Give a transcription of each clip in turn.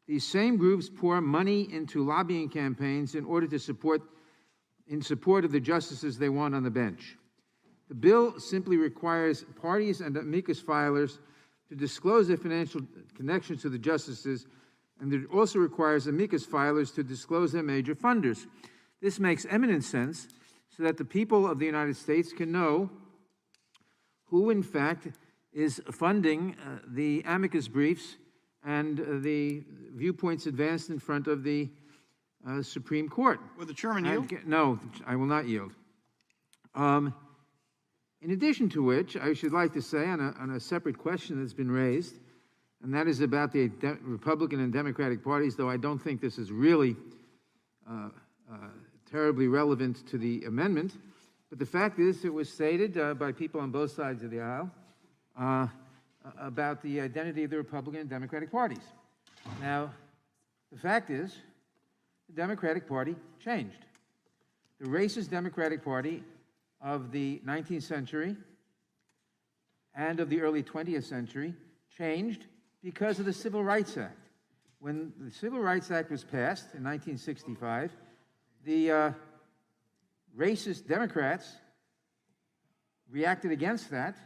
These same groups pour money into lobbying campaigns in order to support of the justices they want on the bench. The bill simply requires parties and amicus filers to disclose their financial connections to the justices, and it also requires amicus filers to disclose their major funders. This makes eminent sense so that the people of the United States can know who, in fact, is funding the amicus briefs and the viewpoints advanced in front of the Supreme Court. Will the chairman yield? No, I will not yield. In addition to which, I should like to say on a separate question that's been raised, and that is about the Republican and Democratic parties, though I don't think this is really terribly relevant to the amendment. But the fact is, it was stated by people on both sides of the aisle about the identity of the Republican and Democratic parties. Now, the fact is, the Democratic Party changed. The racist Democratic Party of the 19th century and of the early 20th century changed because of the Civil Rights Act. When the Civil Rights Act was passed in 1965, the racist Democrats reacted against that,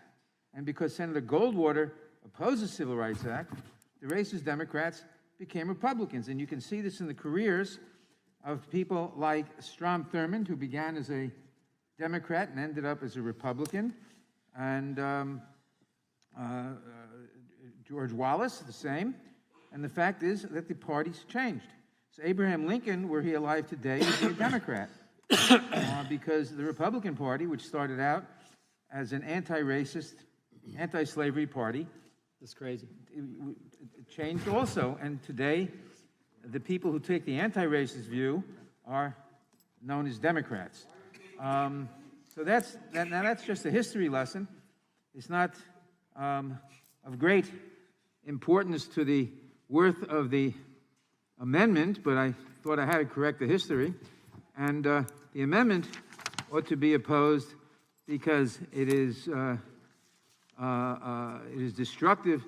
and because Senator Goldwater opposed the Civil Rights Act, the racist Democrats became Republicans. And you can see this in the careers of people like Strom Thurmond, who began as a Democrat and ended up as a Republican, and George Wallace, the same. And the fact is that the parties changed. So Abraham Lincoln, were he alive today, would be a Democrat because the Republican Party, which started out as an anti-racist, anti-slavery party, that's crazy, it changed also. And today, the people who take the anti-racist view are known as Democrats. So that's just a history lesson. It's not of great importance to the worth of the amendment, but I thought I had to correct the history. And the amendment ought to be opposed because it is destructive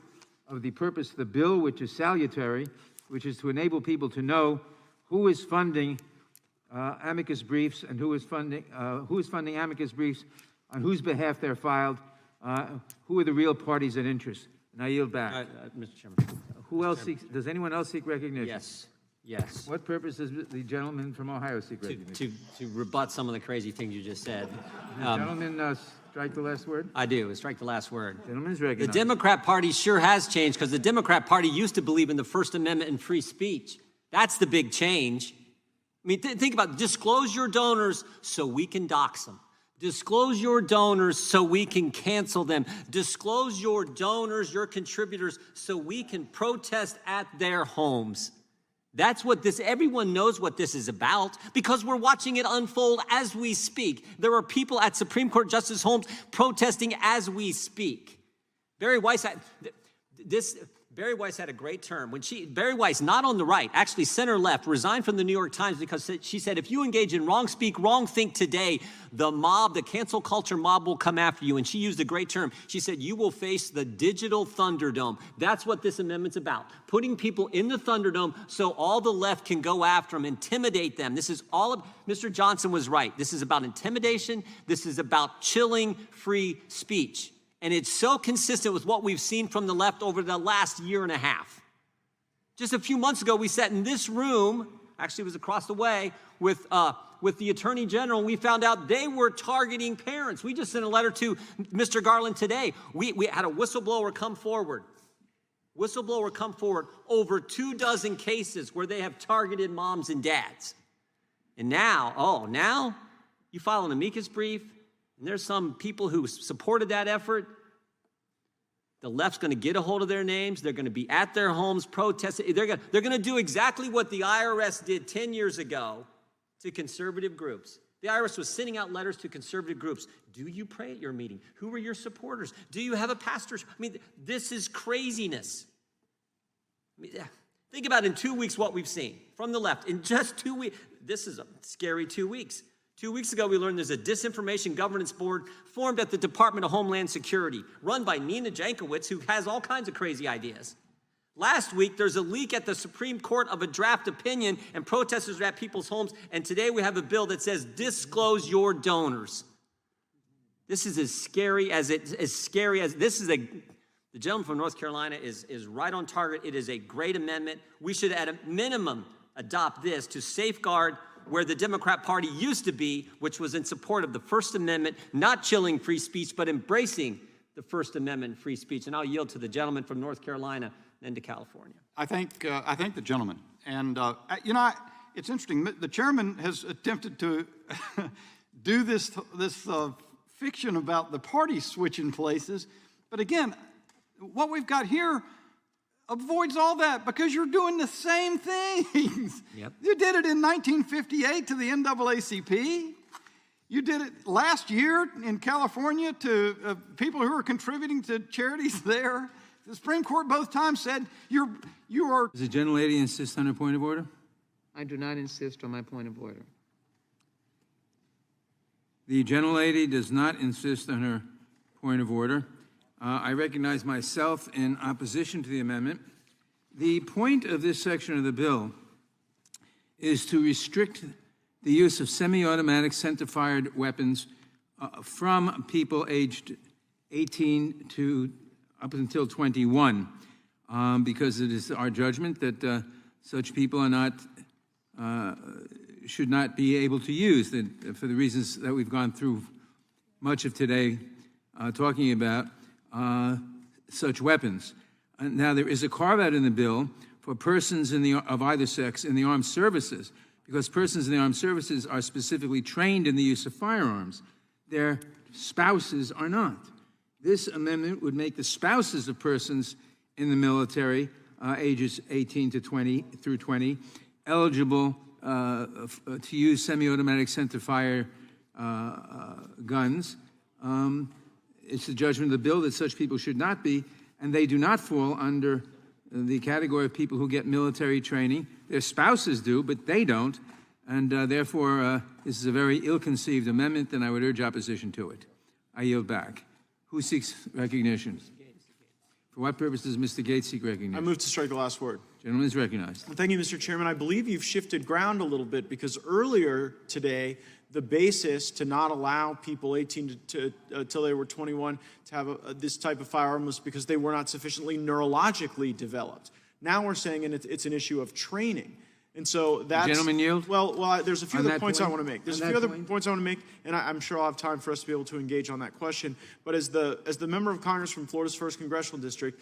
of the purpose of the bill, which is salutary, which is to enable people to know who is funding amicus briefs and who is funding amicus briefs, on whose behalf they're filed, who are the real parties and interests. And I yield back. Mr. Chairman. Who else seeks? Does anyone else seek recognition? Yes. What purpose does the gentleman from Ohio seek recognition? To rebut some of the crazy things you just said. The gentleman strike the last word? I do. Strike the last word. Gentleman's recognized. The Democrat Party sure has changed, because the Democrat Party used to believe in the First Amendment and free speech. That's the big change. I mean, think about it. Disclose your donors so we can dox them. Disclose your donors so we can cancel them. Disclose your donors, your contributors, so we can protest at their homes. That's what everyone knows what this is about, because we're watching it unfold as we speak. There are people at Supreme Court justice homes protesting as we speak. Barry Weiss had a great term. Barry Weiss, not on the right, actually center left, resigned from the New York Times because she said, if you engage in wrong speak, wrong think today, the mob, the cancel culture mob will come after you. And she used a great term. She said, you will face the digital Thunderdome. That's what this amendment's about. Putting people in the Thunderdome so all the left can go after them, intimidate them. This is all of, Mr. Johnson was right. This is about intimidation. This is about chilling free speech. And it's so consistent with what we've seen from the left over the last year and a half. Just a few months ago, we sat in this room, actually it was across the way, with the Attorney General, and we found out they were targeting parents. We just sent a letter to Mr. Garland today. We had a whistleblower come forward. Over 24 cases where they have targeted moms and dads. And now you file an amicus brief, and there's some people who supported that effort. The left's going to get a hold of their names. They're going to be at their homes protesting. They're going to do exactly what the IRS did 10 years ago to conservative groups. The IRS was sending out letters to conservative groups. Do you pray at your meeting? Who are your supporters? Do you have a pastor? I mean, this is craziness. I mean, think about in 2 weeks what we've seen from the left. In just 2 weeks, this is a scary 2 weeks. 2 weeks ago, we learned there's a disinformation governance board formed at the Department of Homeland Security, run by Nina Jankowicz, who has all kinds of crazy ideas. Last week, there's a leak at the Supreme Court of a draft opinion, and protesters are at people's homes. And today we have a bill that says, disclose your donors. This is as scary as the gentleman from North Carolina is right on target. It is a great amendment. We should, at a minimum, adopt this to safeguard where the Democrat Party used to be, which was in support of the First Amendment, not chilling free speech, but embracing the First Amendment free speech. And I'll yield to the gentleman from North Carolina and to California. I thank the gentleman. And, you know, it's interesting. The chairman has attempted to do this fiction about the party switching places. But again, what we've got here avoids all that because you're doing the same things. Yep. You did it in 1958 to the NAACP. You did it last year in California to people who are contributing to charities there. The Supreme Court both times said you are. Does the gentlelady insist on her point of order? I do not insist on my point of order. The gentlelady does not insist on her point of order. I recognize myself in opposition to the amendment. The point of this section of the bill is to restrict the use of semi-automatic center-fired weapons from people aged 18 to up until 21, because it is our judgment that such people are not, should not be able to use, that for the reasons that we've gone through much of today talking about such weapons. Now, there is a carve-out in the bill for persons of either sex in the armed services, because persons in the armed services are specifically trained in the use of firearms. Their spouses are not. This amendment would make the spouses of persons in the military, ages 18 to 20 through 20, eligible to use semi-automatic center-fire guns. It's the judgment of the bill that such people should not be, and they do not fall under the category of people who get military training. Their spouses do, but they don't, and therefore this is a very ill-conceived amendment, and I would urge opposition to it. I yield back. Who seeks recognition? For what purpose does Mr. Gates seek recognition? I move to strike the last word. Gentleman is recognized. Thank you, Mr. Chairman. I believe you've shifted ground a little bit because earlier today, the basis to not allow people 18 till they were 21 to have this type of firearm was because they were not sufficiently neurologically developed. Now we're saying it's an issue of training. And so that's... Gentleman yield? Well, there's a few other points I want to make. There's a few other points I want to make, and I'm sure I'll have time for us to be able to engage on that question. But as the member of Congress from Florida's 1st Congressional District,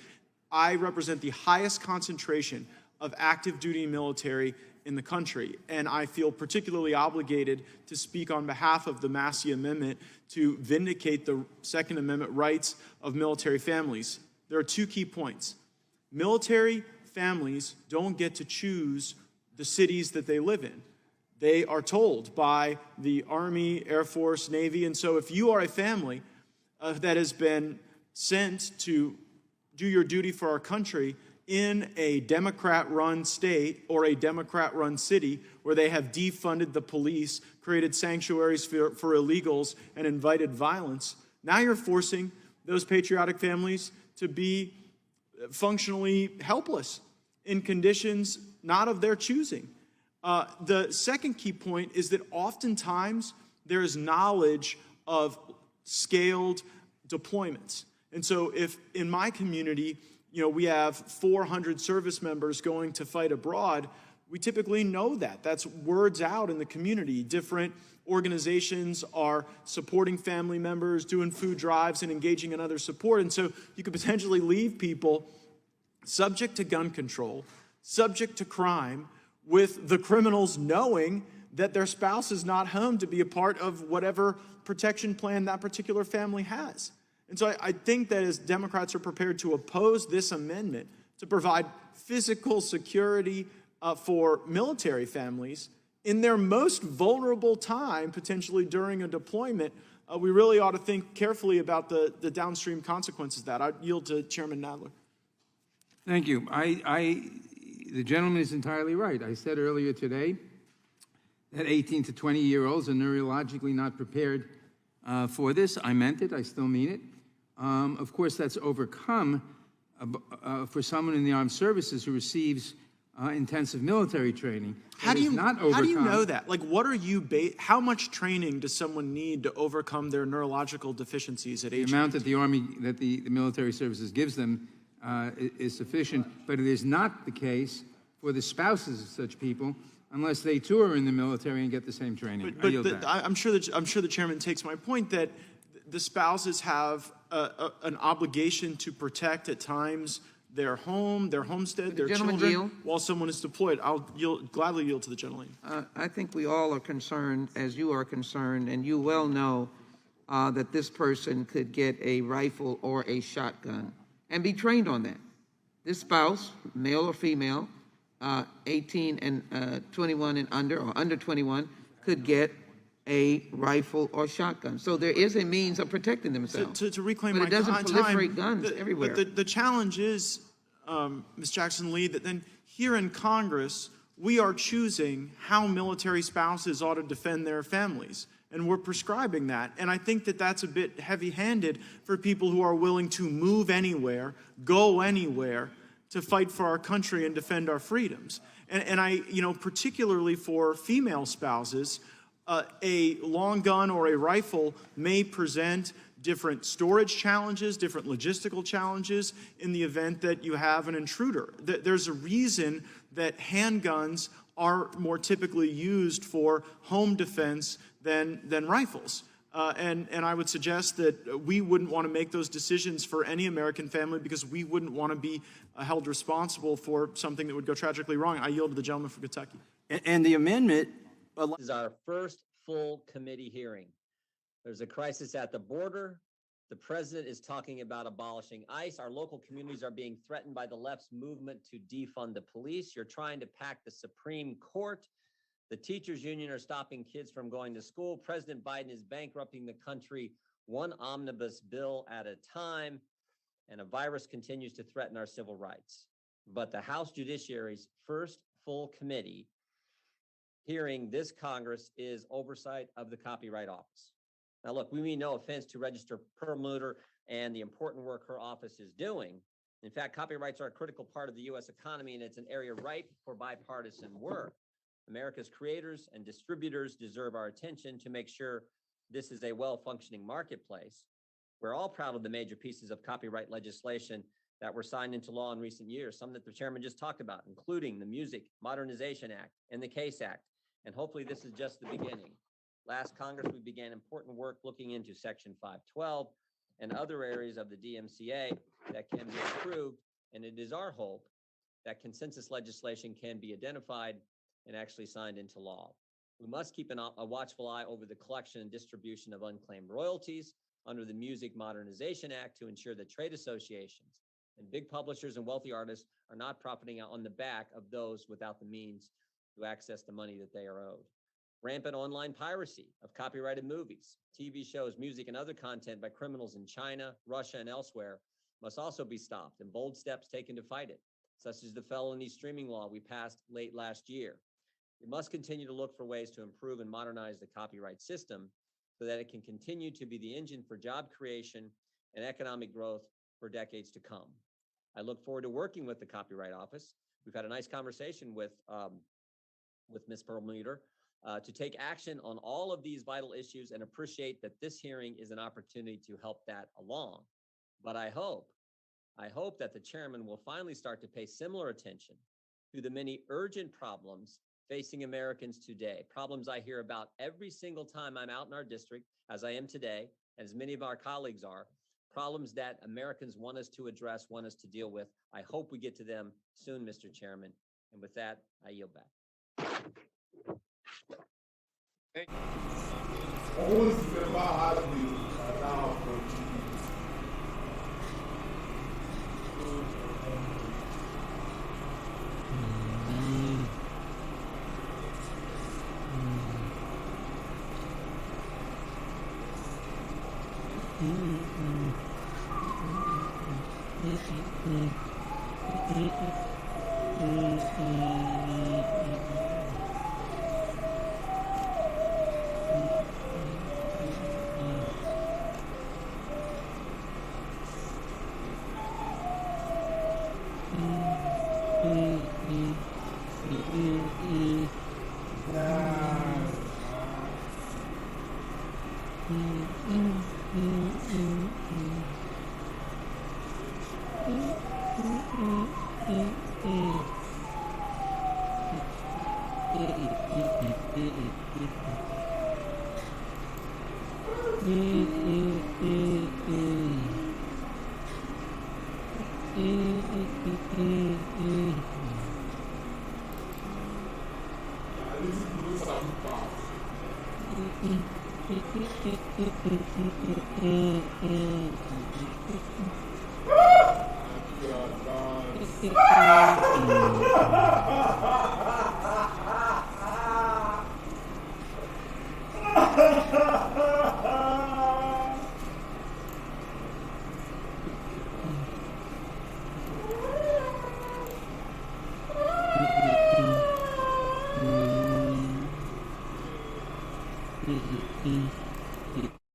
I represent the highest concentration of active duty military in the country, and I feel particularly obligated to speak on behalf of the Massey Amendment to vindicate the Second Amendment rights of military families. There are two key points. Military families don't get to choose the cities that they live in. They are told by the Army, Air Force, Navy, and so if you are a family that has been sent to do your duty for our country in a Democrat-run state or a Democrat-run city where they have defunded the police, created sanctuaries for illegals, and invited violence, now you're forcing those patriotic families to be functionally helpless in conditions not of their choosing. The second key point is that oftentimes there is knowledge of scaled deployments. And so if in my community, we have 400 service members going to fight abroad, we typically know that. That's words out in the community. Different organizations are supporting family members, doing food drives, and engaging in other support. And so you could potentially leave people subject to gun control, subject to crime, with the criminals knowing that their spouse is not home to be a part of whatever protection plan that particular family has. And so I think that as Democrats are prepared to oppose this amendment to provide physical security for military families in their most vulnerable time, potentially during a deployment, we really ought to think carefully about the downstream consequences of that. I yield to Chairman Nadler. Thank you. The gentleman is entirely right. I said earlier today that 18 to 20-year-olds are neurologically not prepared for this. I meant it. I still mean it. Of course, that's overcome for someone in the armed services who receives intensive military training. How do you not how do you overcome- know that? Like, what are you how much training does someone need to overcome their neurological deficiencies at The age? amount that the military services gives them is sufficient, but it is not the case for the spouses of such people unless they too are in the military and get the same training. I yield back. I'm sure the chairman takes my point that the spouses have an obligation to protect at times their home, their homestead, their gentleman children, yield? while someone is deployed. I'll gladly yield to the gentleman. I think we all are concerned, as you are concerned, and you well know that this person could get a rifle or a shotgun and be trained on that. This spouse, male or female, 18 and 21 and under, or under 21, could get a rifle or shotgun. So there is a means of protecting themselves. To reclaim But my it doesn't time, proliferate guns everywhere. But the challenge is, Ms. Jackson-Lee, that then here in Congress, we are choosing how military spouses ought to defend their families. And we're prescribing that. And I think that that's a bit heavy-handed for people who are willing to move anywhere, go anywhere, to fight for our country and defend our freedoms. And I, particularly for female spouses, a long gun or a rifle may present different storage challenges, different logistical challenges in the event that you have an intruder. There's a reason that handguns are more typically used for home defense than rifles. And I would suggest that we wouldn't want to make those decisions for any American family because we wouldn't want to be held responsible for something that would go tragically wrong. I yield to the gentleman from Kentucky. And the amendment This is our first full committee hearing. There's a crisis at the border. The president is talking about abolishing ICE. Our local communities are being threatened by the left's movement to defund the police. You're trying to pack the Supreme Court. The teachers union are stopping kids from going to school. President Biden is bankrupting the country one omnibus bill at a time. And a virus continues to threaten our civil rights. But the House Judiciary's first full committee hearing this Congress is oversight of the Copyright Office. Now, look, we mean no offense to Register Perlmutter and the important work her office is doing. In fact, copyrights are a critical part of the U.S. economy, and it's an area ripe for bipartisan work. America's creators and distributors deserve our attention to make sure this is a well-functioning marketplace. We're all proud of the major pieces of copyright legislation that were signed into law in recent years, some that the chairman just talked about, including the Music Modernization Act and the CASE Act. And hopefully this is just the beginning. Last Congress, we began important work looking into Section 512 and other areas of the DMCA that can be improved. And it is our hope that consensus legislation can be identified and actually signed into law. We must keep a watchful eye over the collection and distribution of unclaimed royalties under the Music Modernization Act to ensure that trade associations and big publishers and wealthy artists are not profiting on the back of those without the means to access the money that they are owed. Rampant online piracy of copyrighted movies, TV shows, music, and other content by criminals in China, Russia, and elsewhere must also be stopped, and bold steps taken to fight it, such as the felony streaming law we passed late last year. We must continue to look for ways to improve and modernize the copyright system so that it can continue to be the engine for job creation and economic growth for decades to come. I look forward to working with the Copyright Office. We've had a nice conversation with Ms. Perlmutter to take action on all of these vital issues and appreciate that this hearing is an opportunity to help that along. But I hope that the chairman will finally start to pay similar attention to the many urgent problems facing Americans today, problems I hear about every single time I'm out in our district, as I am today, as many of our colleagues are, problems that Americans want us to address, want us to deal with. I hope we get to them soon, Mr. Chairman. And with that, I yield back.